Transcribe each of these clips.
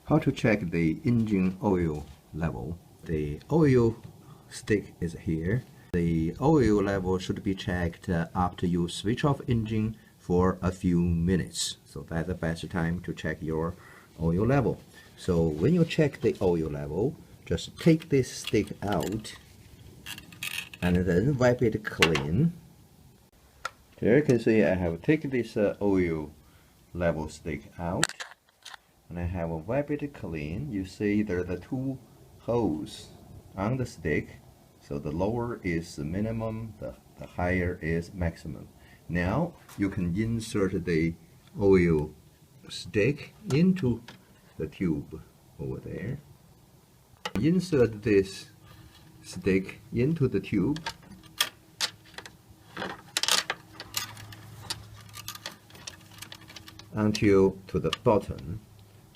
How to check the engine oil level. The oil stick is here. The oil level should be checked after you switch off engine for a few minutes. So that's the best time to check your oil level. So when you check the oil level, just take this stick out and then wipe it clean. Here you can see I have taken this oil level stick out and I have wiped it clean. You see there are the two holes on the stick, so the lower is the minimum, the higher is maximum. Now you can insert the oil stick into the tube over there. Insert this stick into the tube until to the bottom,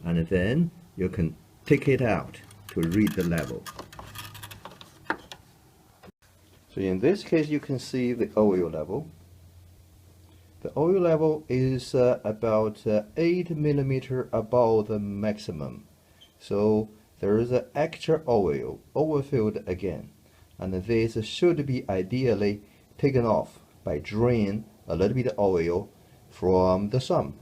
and then you can take it out to read the level. So in this case you can see the oil level. The oil level is about 8 millimeters above the maximum. So there is an extra oil overfilled again, and this should be ideally taken off by draining a little bit of oil from the sump.